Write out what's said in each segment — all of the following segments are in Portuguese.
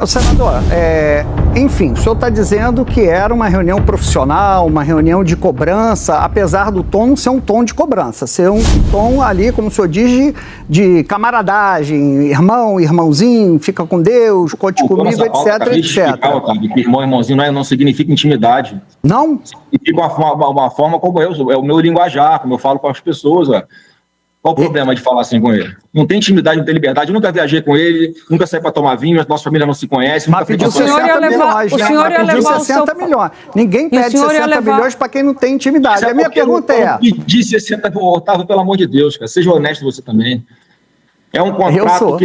Senador, enfim, o senhor está dizendo que era uma reunião profissional, uma reunião de cobrança, apesar do tom não ser um tom de cobrança, ser um tom ali, como o senhor diz, de camaradagem, irmão, irmãozinho, fica com Deus, conte comigo, etc, etc. Que irmão, irmãozinho não significa intimidade. Não? Significa uma forma como é o meu linguajar, como eu falo com as pessoas, ó. Qual o problema de falar assim com ele? Não tem intimidade, não tem liberdade. Eu nunca viajei com ele, nunca saí para tomar vinho, nossa família não se conhece. Mas pediu 60 milhões. O senhor ia levar 60 milhões. Ninguém pede 60 milhões para quem não tem intimidade. A minha pergunta é... Eu pedi 60 milhões, Otávio, pelo amor de Deus, cara. Seja honesto você também. É um contrato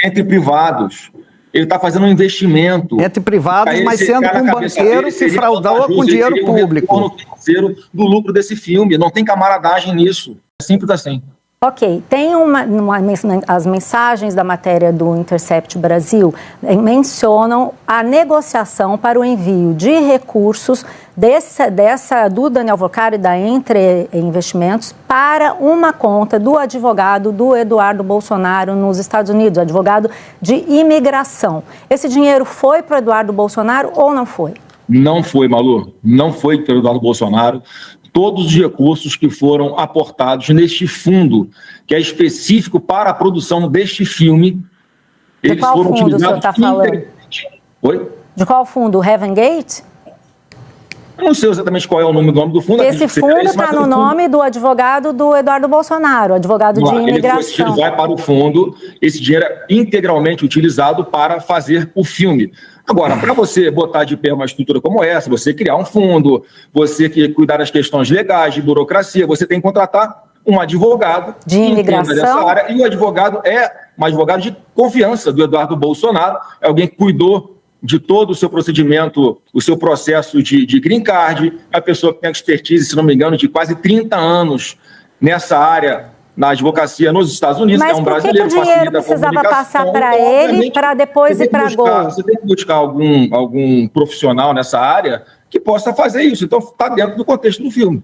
entre privados. Ele está fazendo um investimento. Entre privados, mas sendo com um banqueiro que fraudou com dinheiro público. O financeiro do lucro desse filme. Não tem camaradagem nisso. É simples assim. Ok, tem as mensagens da matéria do Intercept Brasil mencionam a negociação para o envio de recursos do Daniel Wolcari, da Entre Investimentos, para uma conta do advogado do Eduardo Bolsonaro nos Estados Unidos, advogado de imigração. Esse dinheiro foi para o Eduardo Bolsonaro ou não foi? Não foi, Malu. Não foi para o Eduardo Bolsonaro. Todos os recursos que foram aportados neste fundo, que é específico para a produção deste filme, eles foram utilizados. De qual fundo o senhor está falando? Oi? De qual fundo? O Heaven Gate? Eu não sei exatamente qual é o nome do fundo. Esse fundo está no nome do advogado do Eduardo Bolsonaro, advogado de imigração. Ele vai para o fundo, esse dinheiro é integralmente utilizado para fazer o filme. Agora, para você botar de pé uma estrutura como essa, você criar um fundo, você que cuidar das questões legais, de burocracia, você tem que contratar um advogado de imigração dessa área, e o advogado é um advogado de confiança do Eduardo Bolsonaro, é alguém que cuidou de todo o seu procedimento, o seu processo de green card, é a pessoa que tem expertise, se não me engano, de quase 30 anos nessa área, na advocacia nos Estados Unidos. Mas é um brasileiro. Mas por que o dinheiro precisava passar para ele, para depois ir para a Gol? Você tem que buscar algum profissional nessa área que possa fazer isso. Então, está dentro do contexto do filme.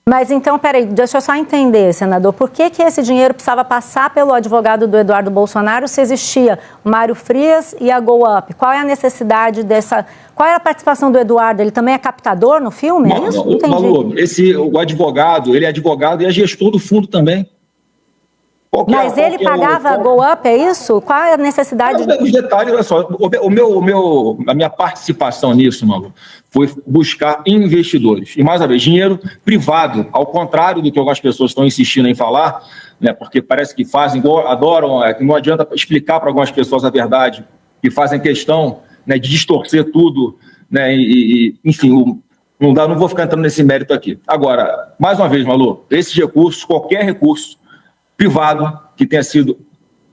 Mas então, peraí, deixa eu só entender, senador, por que esse dinheiro precisava passar pelo advogado do Eduardo Bolsonaro se existia o Mário Frias e a Go Up? Qual é a necessidade dessa... Qual é a participação do Eduardo? Ele também é captador no filme? É isso? Não Malu, o advogado, ele é advogado e é gestor do fundo também. Mas ele pagava a Go Up, é isso? Qual é a necessidade? Os detalhes, olha só, a minha participação nisso, Malu, foi buscar investidores. E, mais uma vez, dinheiro privado, ao contrário do que algumas pessoas estão insistindo em falar, né, porque parece que fazem, adoram, que não adianta explicar para algumas pessoas a verdade, que fazem questão, né, de distorcer tudo, né, enfim, não vou ficar entrando nesse mérito aqui. Agora, mais uma vez, Malu, esses recursos, qualquer recurso privado que tenha sido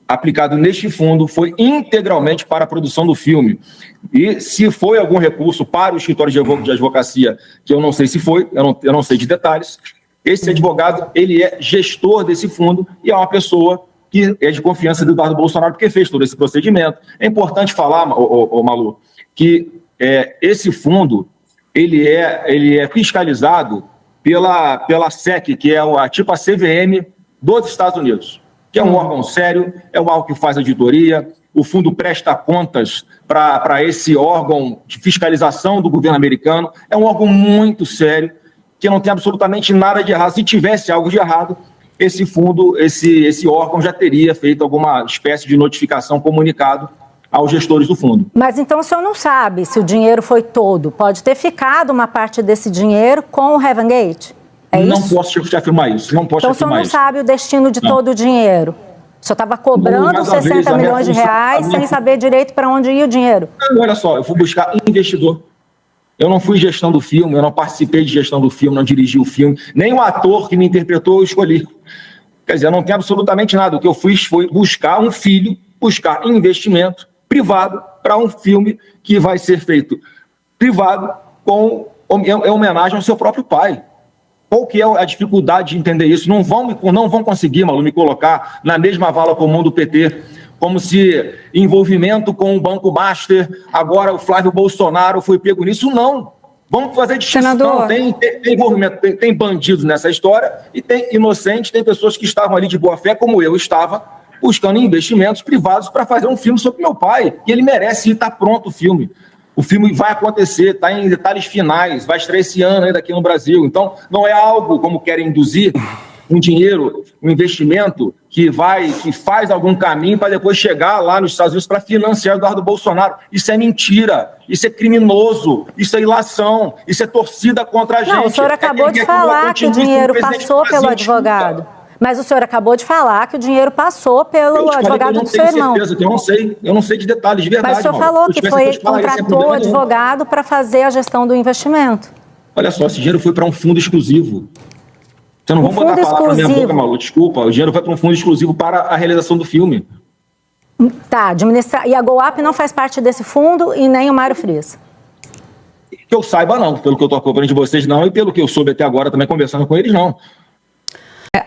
aplicado neste fundo foi integralmente para a produção do filme. E se foi algum recurso para o escritório de advocacia, que eu não sei se foi, eu não sei de detalhes, esse advogado, ele é gestor desse fundo e é uma pessoa que é de confiança do Eduardo Bolsonaro, porque fez todo esse procedimento. É importante falar, Malu, que esse fundo, ele é fiscalizado pela SEC, que é a CVM dos Estados Unidos, que é um órgão sério, é um órgão que faz auditoria, o fundo presta contas para esse órgão de fiscalização do governo americano, é um órgão muito sério, que não tem absolutamente nada de errado. Se tivesse algo de errado, esse fundo, esse órgão já teria feito alguma espécie de notificação, comunicado aos gestores do fundo. Mas então o senhor não sabe se o dinheiro foi todo, pode ter ficado uma parte desse dinheiro com o Heaven Gate? Não posso te afirmar isso. Não posso então o senhor não sabe o destino de todo o dinheiro? O senhor estava cobrando 60 milhões de reais sem saber direito para onde ia o dinheiro? Não, olha só, eu fui buscar investidor. Eu não fui gestão do filme, eu não participei de gestão do filme, não dirigi o filme. Nem o ator que me interpretou eu escolhi. Quer dizer, eu não tenho absolutamente nada. O que eu fiz foi buscar um filho, buscar investimento privado para um filme que vai ser feito privado em homenagem ao seu próprio pai. Qual que é a dificuldade de entender isso? Não vão conseguir, Malu, me colocar na mesma vala comum do PT, como se envolvimento com o Banco Master, agora o Flávio Bolsonaro foi pego nisso. Não. Vamos fazer distinção. Tem envolvimento, tem bandidos nessa história e tem inocentes, tem pessoas que estavam ali de boa fé, como eu estava, buscando investimentos privados para fazer um filme sobre meu pai, e ele merece, e está pronto o filme. O filme vai acontecer, está em detalhes finais, vai estrear esse ano ainda aqui no Brasil. Então, não é algo como querem induzir, um dinheiro, um investimento que faz algum caminho para depois chegar lá nos Estados Unidos para financiar Eduardo Bolsonaro. Isso é mentira, isso é criminoso, isso é ilação, isso é torcida contra a gente. Não, o senhor acabou de falar que o dinheiro passou pelo advogado. Mas o senhor acabou de falar que o dinheiro passou pelo advogado do seu irmão. Eu não sei, eu não sei de detalhes, de verdade. Mas o senhor falou que contratou o advogado para fazer a gestão do investimento. Olha só, esse dinheiro foi para um fundo exclusivo. Você não vai botar a palavra na minha boca, Malu, desculpa. O dinheiro vai para um fundo exclusivo para a realização do filme. Tá, e a GoUp não faz parte desse fundo e nem o Mário Frias? Que eu saiba, não. Pelo que eu estou acompanhando de vocês, não. E pelo que eu soube até agora, também conversando com eles, não.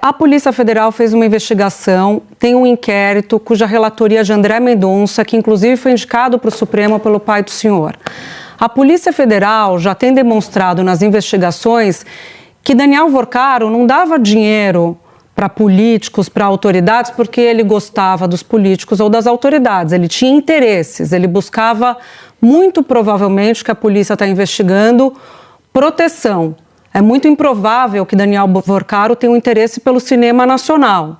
A Polícia Federal fez uma investigação, tem um inquérito cuja relatoria de André Mendonça, que inclusive foi indicado para o Supremo pelo pai do senhor. A Polícia Federal já tem demonstrado nas investigações que Daniel Vorcaro não dava dinheiro para políticos, para autoridades, porque ele gostava dos políticos ou das autoridades. Ele tinha interesses, ele buscava, muito provavelmente, que a polícia está investigando, proteção. É muito improvável que Daniel Vorcaro tenha um interesse pelo cinema nacional.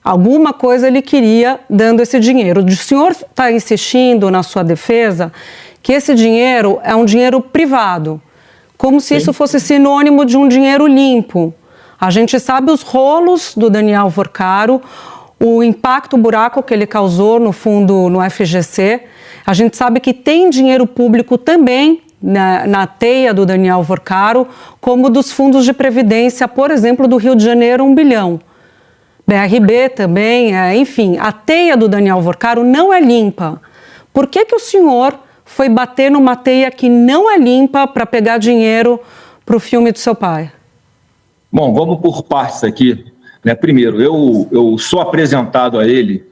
Alguma coisa ele queria dando esse dinheiro. O senhor está insistindo na sua defesa que esse dinheiro é um dinheiro privado, como se isso fosse sinônimo de um dinheiro limpo. A gente sabe os rolos do Daniel Vorcaro, o impacto, o buraco que ele causou no fundo, no FGC. A gente sabe que tem dinheiro público também na teia do Daniel Vorcaro, como dos fundos de previdência, por exemplo, do Rio de Janeiro, 1 bilhão. BRB também, enfim, a teia do Daniel Vorcaro não é limpa. Por que o senhor foi bater numa teia que não é limpa para pegar dinheiro para o filme do seu pai? Bom, vamos por partes aqui. Primeiro, eu sou apresentado a ele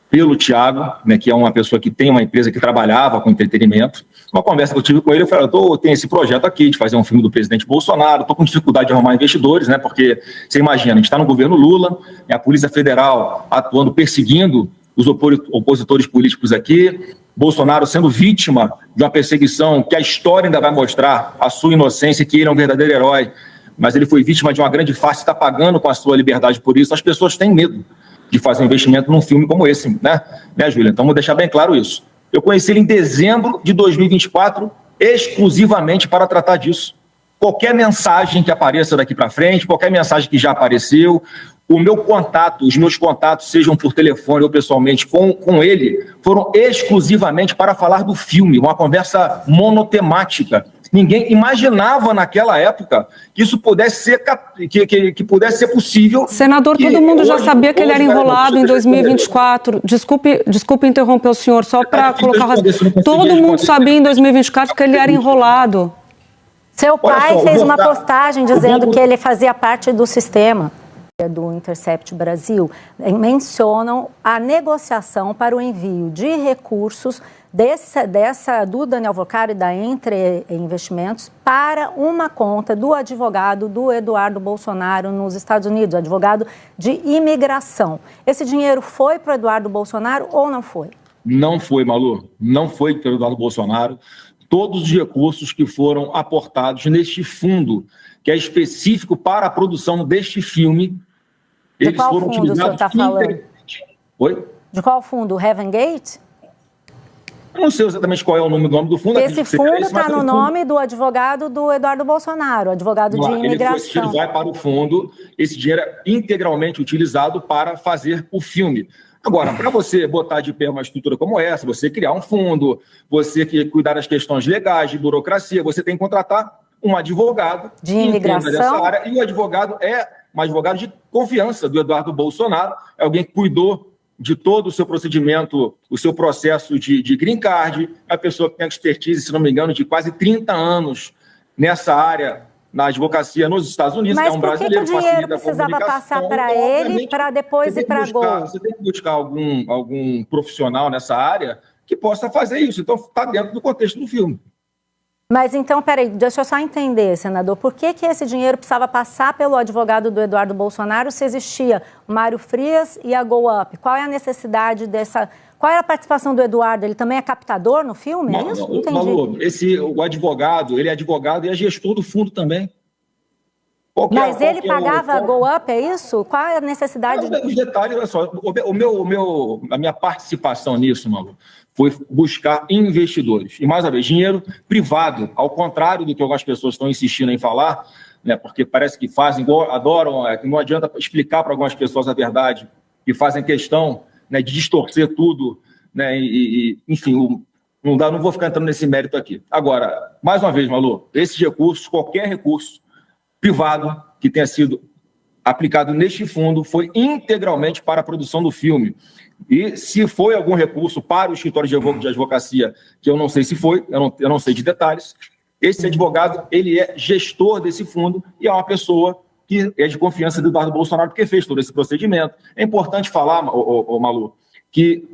pelo Thiago, que é uma pessoa que tem uma empresa que trabalhava com entretenimento. Uma conversa que eu tive com ele, eu falei, eu tenho esse projeto aqui de fazer um filme do presidente Bolsonaro, estou com dificuldade de arrumar investidores, porque você imagina, a gente está no governo Lula, a Polícia Federal atuando, perseguindo os opositores políticos aqui, Bolsonaro sendo vítima de uma perseguição que a história ainda vai mostrar a sua inocência, que ele é um verdadeiro herói, mas ele foi vítima de uma grande farsa e está pagando com a sua liberdade por isso. As pessoas têm medo de fazer um investimento num filme como esse, né, Júlia? Então, vou deixar bem claro isso. Eu conheci ele em dezembro de 2024, exclusivamente para tratar disso. Qualquer mensagem que apareça daqui para frente, qualquer mensagem que já apareceu, o meu contato, os meus contatos, sejam por telefone ou pessoalmente com ele, foram exclusivamente para falar do filme, uma conversa monotemática. Ninguém imaginava naquela época que isso pudesse ser, que pudesse ser possível. Senador, todo mundo já sabia que ele era enrolado em 2024. Desculpe interromper o senhor, só para colocar... Todo mundo sabia em 2024 que ele era enrolado. Seu pai fez uma postagem dizendo que ele fazia parte do sistema do Intercept Brasil, mencionam a negociação para o envio de recursos do Daniel Vorcaro e da Entre Investimentos para uma conta do advogado do Eduardo Bolsonaro nos Estados Unidos, advogado de imigração. Esse dinheiro foi para o Eduardo Bolsonaro ou não foi? Não foi, Malu. Não foi para o Eduardo Bolsonaro. Todos os recursos que foram aportados neste fundo, que é específico para a produção deste filme, de eles foram utilizados... De qual fundo o senhor está falando? Oi? De qual fundo? O Heaven Gate? Eu não sei exatamente qual é o nome do fundo. Esse fundo está no nome do advogado do Eduardo Bolsonaro, advogado de imigração. Esse dinheiro vai para o fundo, esse dinheiro é integralmente utilizado para fazer o filme. Agora, para você botar de pé uma estrutura como essa, você criar um fundo, você cuidar das questões legais, de burocracia, você tem que contratar um advogado de imigração dessa área, e o advogado é um advogado de confiança do Eduardo Bolsonaro, é alguém que cuidou de todo o seu procedimento, o seu processo de green card, é a pessoa que tem expertise, se não me engano, de quase 30 anos nessa área, na advocacia nos Estados Unidos. Mas é um brasileiro, que o dinheiro precisava passar para ele, para depois ir para a Gol? Você tem que buscar algum profissional nessa área que possa fazer isso. Então, está dentro do contexto do filme. Mas então, peraí, deixa eu só entender, senador, por que esse dinheiro precisava passar pelo advogado do Eduardo Bolsonaro se existia o Mário Frias e a GoUp? Qual é a necessidade dessa... Qual é a participação do Eduardo? Ele também é captador no filme? É isso? Entendi. Malu, o advogado, ele é advogado e é gestor do fundo também. Mas ele pagava a GoUp, é isso? Qual é a necessidade? Os detalhes, olha só, a minha participação nisso, Malu, foi buscar investidores. E, mais uma vez, dinheiro privado, ao contrário do que algumas pessoas estão insistindo em falar, né, porque parece que fazem, adoram, que não adianta explicar para algumas pessoas a verdade, e fazem questão, né, de distorcer tudo, né, enfim, não vou ficar entrando nesse mérito aqui. Agora, mais uma vez, Malu, esses recursos, qualquer recurso privado que tenha sido aplicado neste fundo foi integralmente para a produção do filme. E se foi algum recurso para o escritório de advocacia, que eu não sei se foi, eu não sei de detalhes, esse advogado, ele é gestor desse fundo e é uma pessoa que é de confiança do Eduardo Bolsonaro, porque fez todo esse procedimento. É importante falar, Malu, que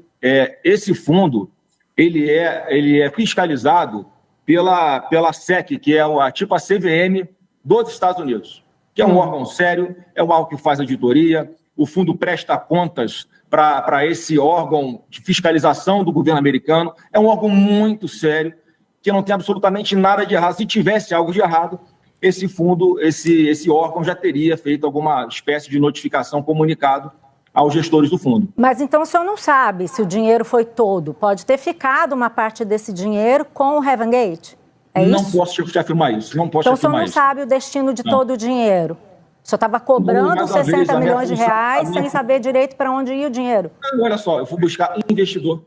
esse fundo, ele é fiscalizado pela SEC, que é a CVM dos Estados Unidos, que é um órgão sério, é um órgão que faz auditoria, o fundo presta contas para esse órgão de fiscalização do governo americano, é um órgão muito sério, que não tem absolutamente nada de errado. Se tivesse algo de errado, esse fundo, esse órgão já teria feito alguma espécie de notificação, comunicado aos gestores do fundo. Mas então o senhor não sabe se o dinheiro foi todo, pode ter ficado uma parte desse dinheiro com o Heaven Gate? É não isso? Posso te afirmar isso. Não posso então afirmar o senhor não isso. sabe o destino de todo o dinheiro? O senhor estava cobrando 60 milhões de reais sem saber direito para onde ia o dinheiro? Não, olha só, eu fui buscar investidor.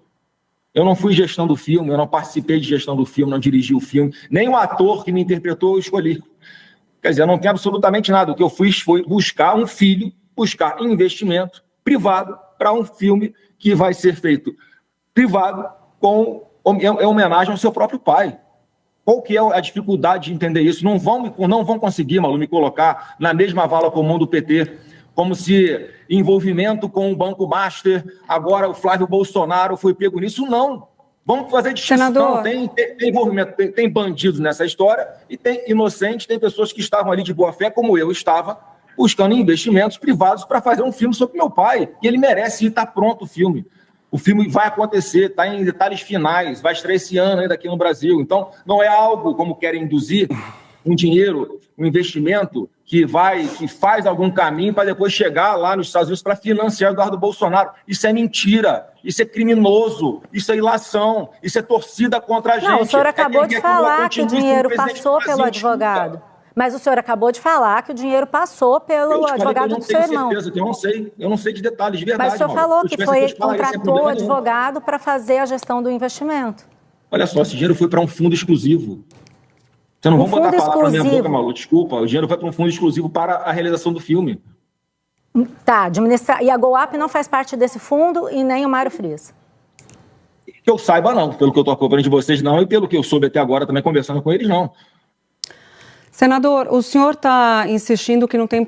Eu não fui gestão do filme, eu não participei de gestão do filme, não dirigi o filme. Nem o ator que me interpretou eu escolhi. Quer dizer, eu não tenho absolutamente nada. O que eu fiz foi buscar um filho, buscar investimento privado para um filme que vai ser feito privado em homenagem ao seu próprio pai. Qual que é a dificuldade de entender isso? Não vão conseguir, Malu, me colocar na mesma vala comum do PT, como se envolvimento com o Banco Master, agora o Flávio Bolsonaro foi pego nisso. Não. Vamos fazer distinção. Senador. Tem envolvimento, tem bandidos nessa história e tem inocentes, tem pessoas que estavam ali de boa fé, como eu estava, buscando investimentos privados para fazer um filme sobre meu pai. E ele merece, e está pronto o filme. O filme vai acontecer, está em detalhes finais, vai estrear esse ano ainda aqui no Brasil. Então, não é algo como querem induzir, um dinheiro, um investimento que faz algum caminho para depois chegar lá nos Estados Unidos para financiar o Eduardo Bolsonaro. Isso é mentira, isso é criminoso, isso é ilação, isso é torcida contra a gente. Não, o senhor acabou de falar que o dinheiro passou pelo advogado. Mas o senhor acabou de falar que o dinheiro passou pelo advogado do seu irmão. Eu não sei de detalhes, de verdade. Mas o senhor falou que contratou o advogado para fazer a gestão do investimento. Olha só, esse dinheiro foi para um fundo exclusivo. Você não vão botar a palavra na minha boca, Malu, desculpa. O dinheiro foi para um fundo exclusivo para a realização do filme. Tá, e a GoUp não faz parte desse fundo e nem o Mário Frias? Que eu saiba, não. Pelo que eu estou acompanhando de vocês, não. E pelo que eu soube até agora, também conversando com eles, não. Senador, o senhor está insistindo que não tem